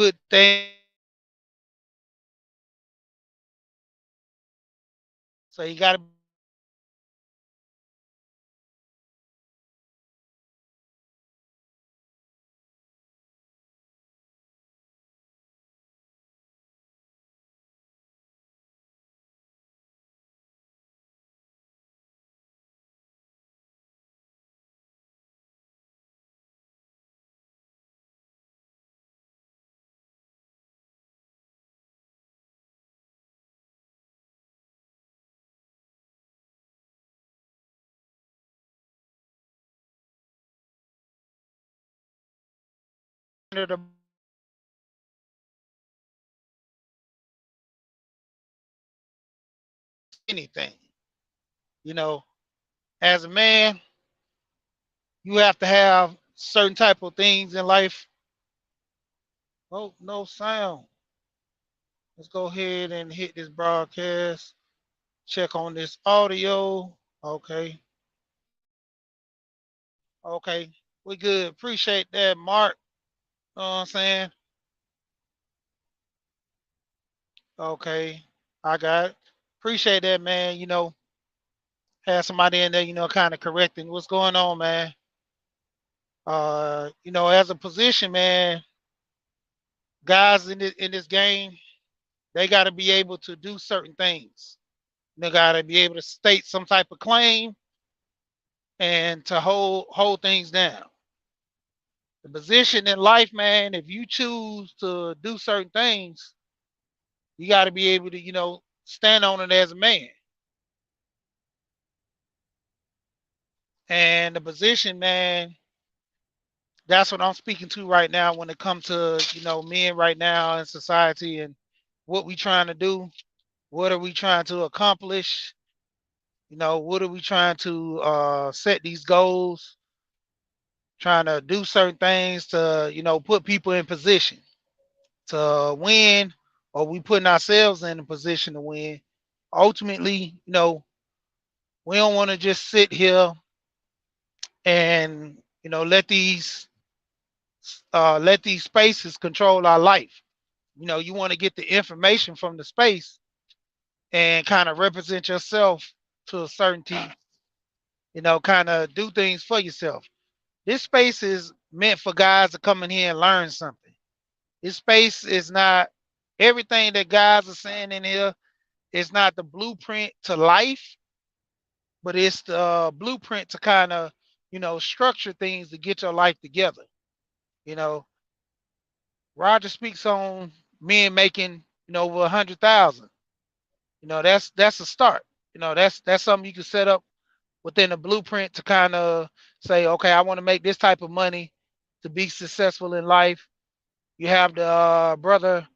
put things. So you got to anything. You know, as a man, you have to have certain type of things in life. Oh, no sound. Let's go ahead and hit this broadcast. Check on this audio. Okay. Okay. We good. Appreciate that, Mark. You know what I'm saying? Okay. I got it. Appreciate that, man. Have somebody in there, kind of correcting what's going on, man. As a position, man, guys in this game, they got to be able to do certain things. They got to be able to state some type of claim and to hold things down. The position in life, man, if you choose to do certain things, you got to be able to, stand on it as a man. And the position, man, that's what I'm speaking to right now when it comes to, men right now in society and what we trying to do. What are we trying to accomplish? What are we trying to set these goals? Trying to do certain things to, put people in position to win, or we putting ourselves in a position to win. Ultimately, we don't want to just sit here and let these spaces control our life. You want to get the information from the space and kind of represent yourself to a certainty. Kind of do things for yourself. This space is meant for guys to come in here and learn something. This space is not everything that guys are saying in here. It's not the blueprint to life, but it's the blueprint to kind of, structure things to get your life together. You know, Roger speaks on men making, over 100,000. That's a start. That's something you can set up within a blueprint to kind of say, okay, I want to make this type of money to be successful in life. You have the brother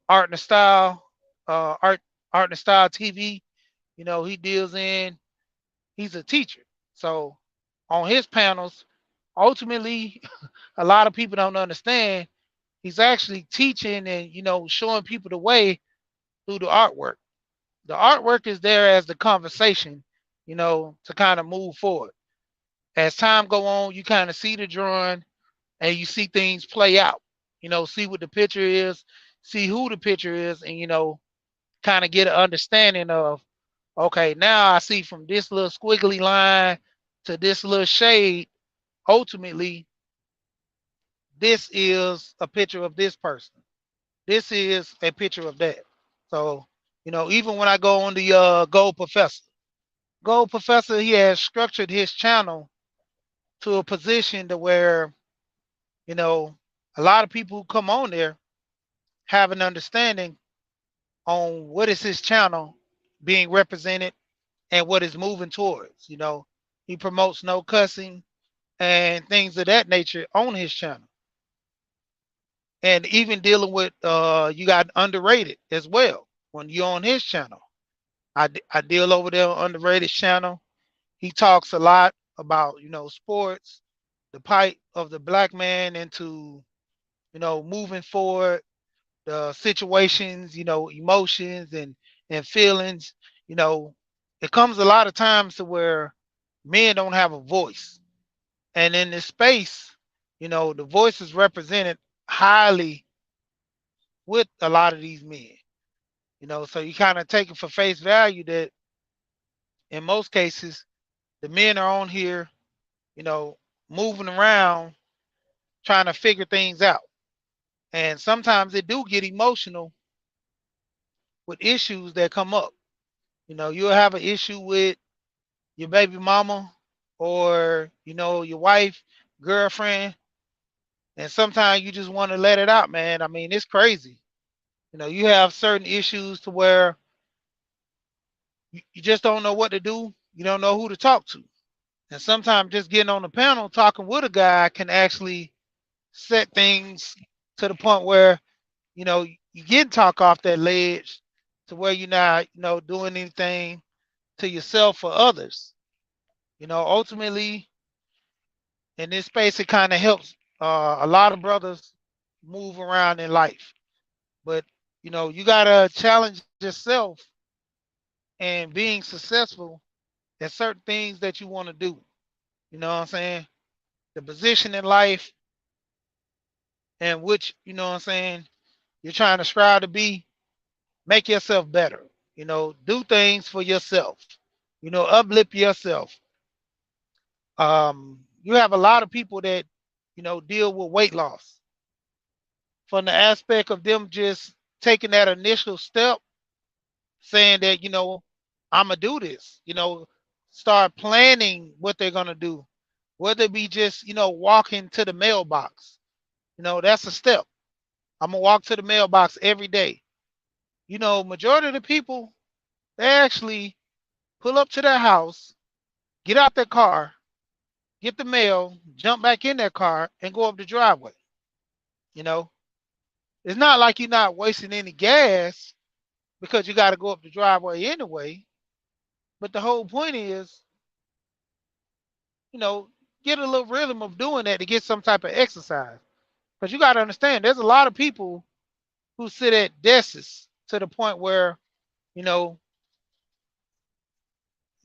Art and Style, Art and Style TV. He deals in. He's a teacher, so on his panels, ultimately, a lot of people don't understand. He's actually teaching and showing people the way through the artwork. The artwork is there as the conversation, to kind of move forward. As time go on, you kind of see the drawing and you see things play out. See what the picture is, see who the picture is, and kind of get an understanding of, okay, now I see from this little squiggly line to this little shade. Ultimately, this is a picture of this person. This is a picture of that. So, even when I go on the Gold Professor, he has structured his channel to a position to where, you know, a lot of people who come on there have an understanding on what is his channel being represented and what is moving towards. He promotes no cussing and things of that nature on his channel. And even dealing with you got underrated as well when you're on his channel. I deal over there on underrated channel. He talks a lot about sports, the plight of the black man into moving forward, the situations, emotions and feelings. You know, it comes a lot of times to where men don't have a voice, and in this space, the voice is represented highly with a lot of these men. So you kind of take it for face value that in most cases the men are on here, you know, moving around trying to figure things out. And sometimes they do get emotional with issues that come up. You'll have an issue with your baby mama or, your wife, girlfriend, and sometimes you just want to let it out, man. I mean, it's crazy. You have certain issues to where you just don't know what to do. You don't know who to talk to. And sometimes just getting on the panel talking with a guy can actually set things to the point where, you get talk off that ledge to where you're not, doing anything to yourself or others. Ultimately in this space, it kind of helps a lot of brothers move around in life. But, you got to challenge yourself and being successful at certain things that you want to do. You know what I'm saying? The position in life and which, you're trying to strive to be, make yourself better. Do things for yourself. Uplift yourself. You have a lot of people that, deal with weight loss from the aspect of them just taking that initial step, saying that, I'm gonna do this. Start planning what they're gonna do, whether it be just, walking to the mailbox. That's a step. I'm gonna walk to the mailbox every day. Majority of the people, they actually pull up to their house, get out their car, get the mail, jump back in their car, and go up the driveway. You know, it's not like you're not wasting any gas because you got to go up the driveway anyway. But the whole point is, you know, get a little rhythm of doing that to get some type of exercise. Because you got to understand, there's a lot of people who sit at desks to the point where, you know,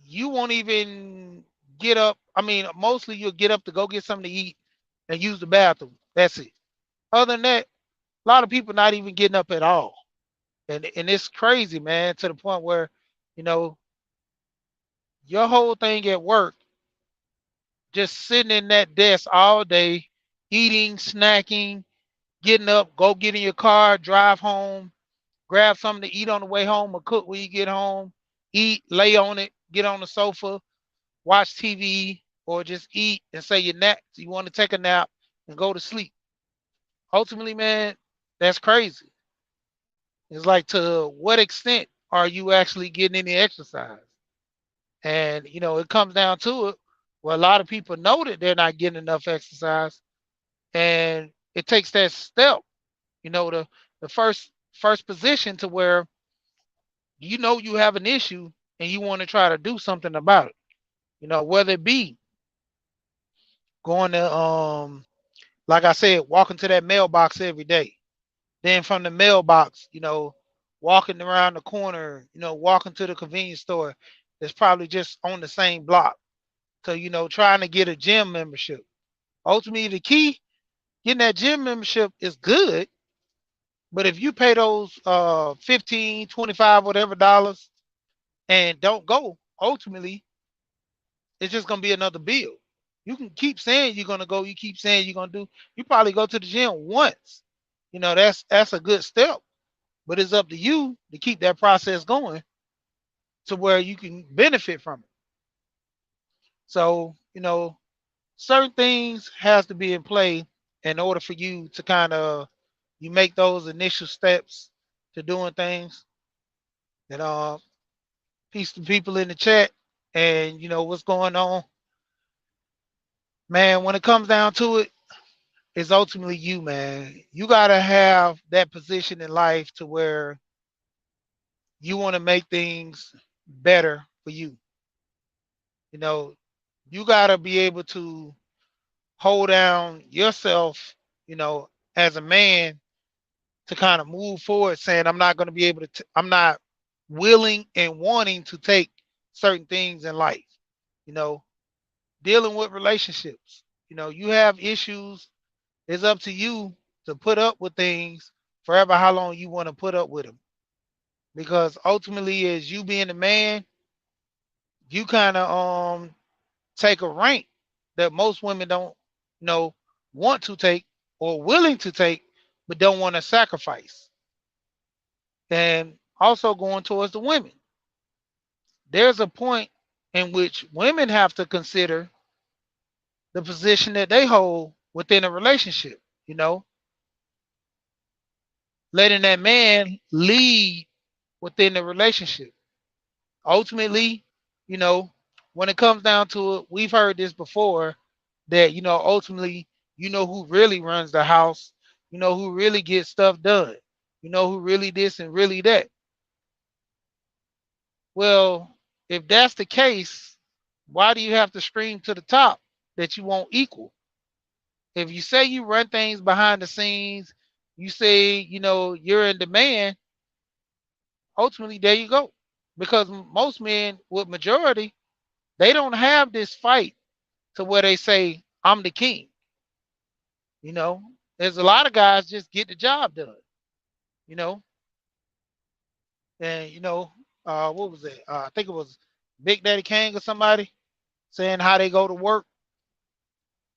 you won't even get up. I mean, mostly you'll get up to go get something to eat and use the bathroom. That's it. Other than that, a lot of people not even getting up at all. And it's crazy, man, to the point where, you know, your whole thing at work, just sitting in that desk all day, eating, snacking, getting up, go get in your car, drive home, grab something to eat on the way home or cook when you get home, eat, lay on it, get on the sofa, watch TV, or just eat and say your nap. You want to take a nap and go to sleep. Ultimately, man, that's crazy. It's like, to what extent are you actually getting any exercise? And it comes down to it. Well, a lot of people know that they're not getting enough exercise, and it takes that step. The first position to where you have an issue and you want to try to do something about it. Whether it be going to like I said, walking to that mailbox every day. Then from the mailbox, walking around the corner, walking to the convenience store that's probably just on the same block. So, trying to get a gym membership. Ultimately, the key, getting that gym membership is good. But if you pay those 15, 25, whatever dollars and don't go, ultimately, it's just gonna be another bill. You can keep saying you're gonna go, you keep saying you're gonna do, you probably go to the gym once. That's a good step. But it's up to you to keep that process going to where you can benefit from it. So, certain things has to be in play in order for you to kind of you make those initial steps to doing things. And peace to people in the chat and what's going on. Man, when it comes down to it, it's ultimately you, man. You gotta have that position in life to where you want to make things better for you. You know, you gotta be able to hold down yourself, as a man to kind of move forward saying, I'm not going to be able to, I'm not willing and wanting to take certain things in life, you know, dealing with relationships. You have issues. It's up to you to put up with things forever how long you want to put up with them. Because ultimately, as you being a man, you kind of take a rank that most women don't you know want to take or willing to take, but don't want to sacrifice. And also going towards the women, there's a point in which women have to consider the position that they hold within a relationship. You know, letting that man lead within the relationship. Ultimately, you know, when it comes down to it, we've heard this before that, ultimately, who really runs the house, who really gets stuff done, who really this and really that. Well, if that's the case, why do you have to scream to the top that you won't equal? If you say you run things behind the scenes, you say, you're in demand, ultimately, there you go. Because most men with majority, they don't have this fight to where they say, I'm the king. You know, there's a lot of guys just get the job done, you know, and, what was it? I think it was Big Daddy Kane or somebody saying how they go to work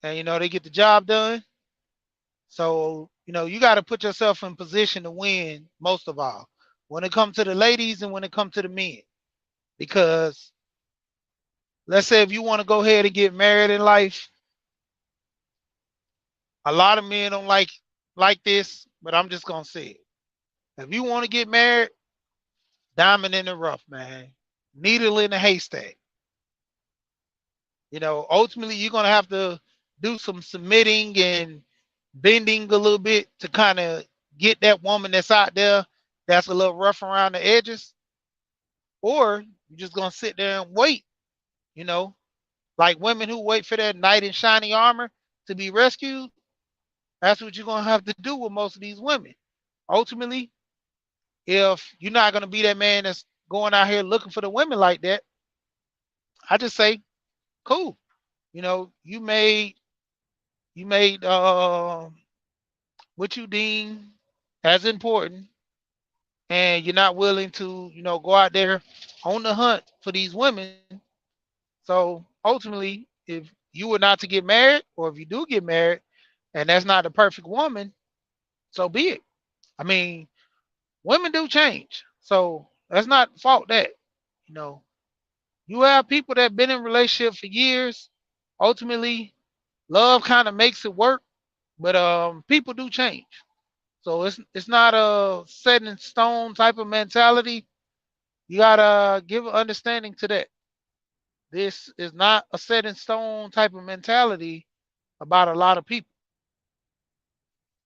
and, they get the job done. So, you got to put yourself in position to win most of all when it comes to the ladies and when it comes to the men. Because let's say if you want to go ahead and get married in life, a lot of men don't like this, but I'm just gonna say it. If you want to get married, diamond in the rough, man. Needle in the haystack. Ultimately you're gonna have to do some submitting and bending a little bit to kind of get that woman that's out there that's a little rough around the edges, or you're just gonna sit there and wait, you know, like women who wait for that knight in shiny armor to be rescued. That's what you're gonna have to do with most of these women. Ultimately, if you're not gonna be that man that's going out here looking for the women like that, I just say, cool. You made what you deem as important, and you're not willing to, go out there on the hunt for these women. So ultimately, if you were not to get married, or if you do get married and that's not the perfect woman, so be it. I mean, women do change. So let's not fault that. You know, you have people that been in relationships for years. Ultimately, love kind of makes it work, but people do change. So it's not a set in stone type of mentality. You gotta give an understanding to that. This is not a set in stone type of mentality about a lot of people.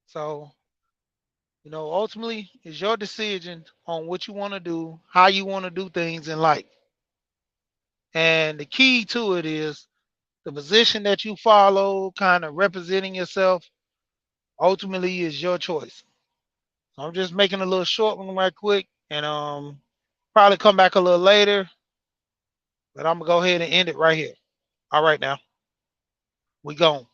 So, ultimately it's your decision on what you want to do, how you want to do things in life. And the key to it is the position that you follow, kind of representing yourself, ultimately is your choice. So I'm just making a little short one right quick, and probably come back a little later, but I'm gonna go ahead and end it right here. All right, now we gone.